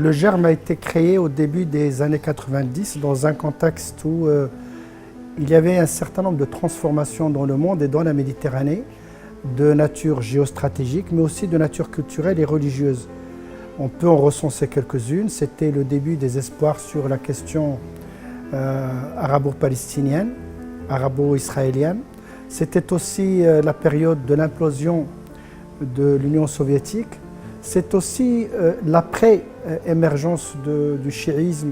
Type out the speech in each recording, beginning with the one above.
Le GERM a été créé au début des années 90 dans un contexte où il y avait un certain nombre de transformations dans le monde et dans la Méditerranée, de nature géostratégique, mais aussi de nature culturelle et religieuse. On peut en recenser quelques-unes. C'était le début des espoirs sur la question arabo-palestinienne, arabo-israélienne. C'était aussi la période de l'implosion de l'Union soviétique. C'est aussi l'après-émergence du chiisme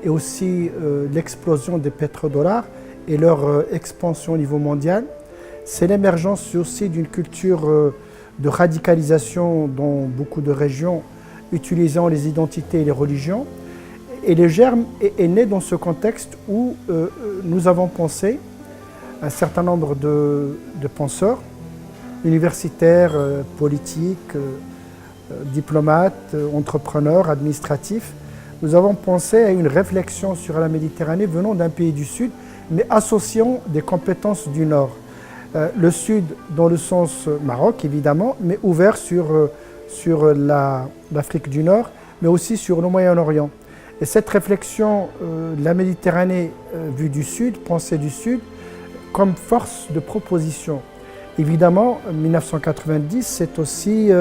et aussi l'explosion des pétrodollars et leur expansion au niveau mondial. C'est l'émergence aussi d'une culture de radicalisation dans beaucoup de régions utilisant les identités et les religions. Et le GERM est né dans ce contexte où nous avons pensé, un certain nombre de penseurs, universitaires, politiques, diplomates, entrepreneurs, administratifs, nous avons pensé à une réflexion sur la Méditerranée venant d'un pays du Sud, mais associant des compétences du Nord. Le Sud dans le sens Maroc, évidemment, mais ouvert sur l'Afrique du Nord, mais aussi sur le Moyen-Orient. Et cette réflexion de la Méditerranée vue du Sud, pensée du Sud, comme force de proposition. Évidemment, 1990, c'est aussi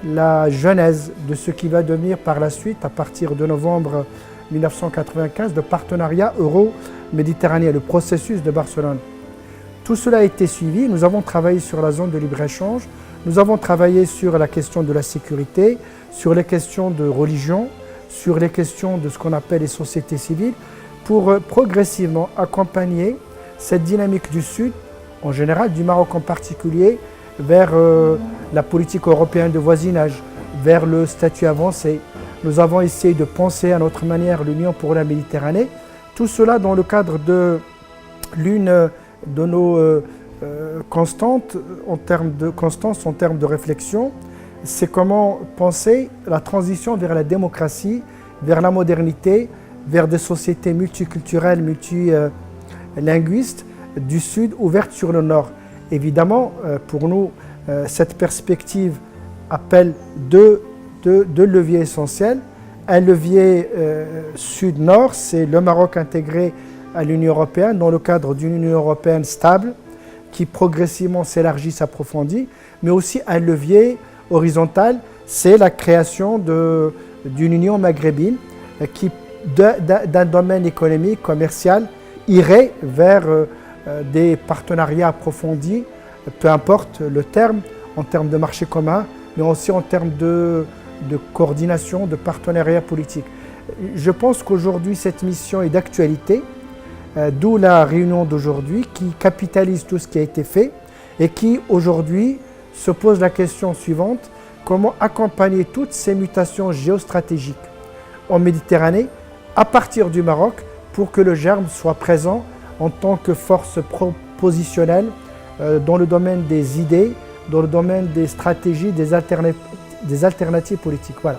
la genèse de ce qui va devenir par la suite, à partir de novembre 1995, le partenariat euro-méditerranéen, le processus de Barcelone. Tout cela a été suivi. Nous avons travaillé sur la zone de libre-échange, nous avons travaillé sur la question de la sécurité, sur les questions de religion, sur les questions de ce qu'on appelle les sociétés civiles, pour progressivement accompagner cette dynamique du Sud, en général, du Maroc en particulier, vers la politique européenne de voisinage, vers le statut avancé. Nous avons essayé de penser à notre manière l'Union pour la Méditerranée. Tout cela dans le cadre de l'une de nos constantes en termes de réflexion, c'est comment penser la transition vers la démocratie, vers la modernité, vers des sociétés multiculturelles, multilinguistes du Sud ouvertes sur le Nord. Évidemment, pour nous, cette perspective appelle deux leviers essentiels. Un levier Sud-Nord, c'est le Maroc intégré à l'Union européenne dans le cadre d'une Union européenne stable qui progressivement s'élargit, s'approfondit, mais aussi un levier horizontal, c'est la création d'une Union maghrébine qui, d'un domaine économique, commercial, irait vers des partenariats approfondis, peu importe le terme, en termes de marché commun, mais aussi en termes de coordination, de partenariat politique. Je pense qu'aujourd'hui, cette mission est d'actualité, d'où la réunion d'aujourd'hui qui capitalise tout ce qui a été fait et qui, aujourd'hui, se pose la question suivante: comment accompagner toutes ces mutations géostratégiques en Méditerranée à partir du Maroc pour que le GERM soit présent en tant que force propositionnelle dans le domaine des idées, dans le domaine des stratégies, des alternatives politiques. Voilà.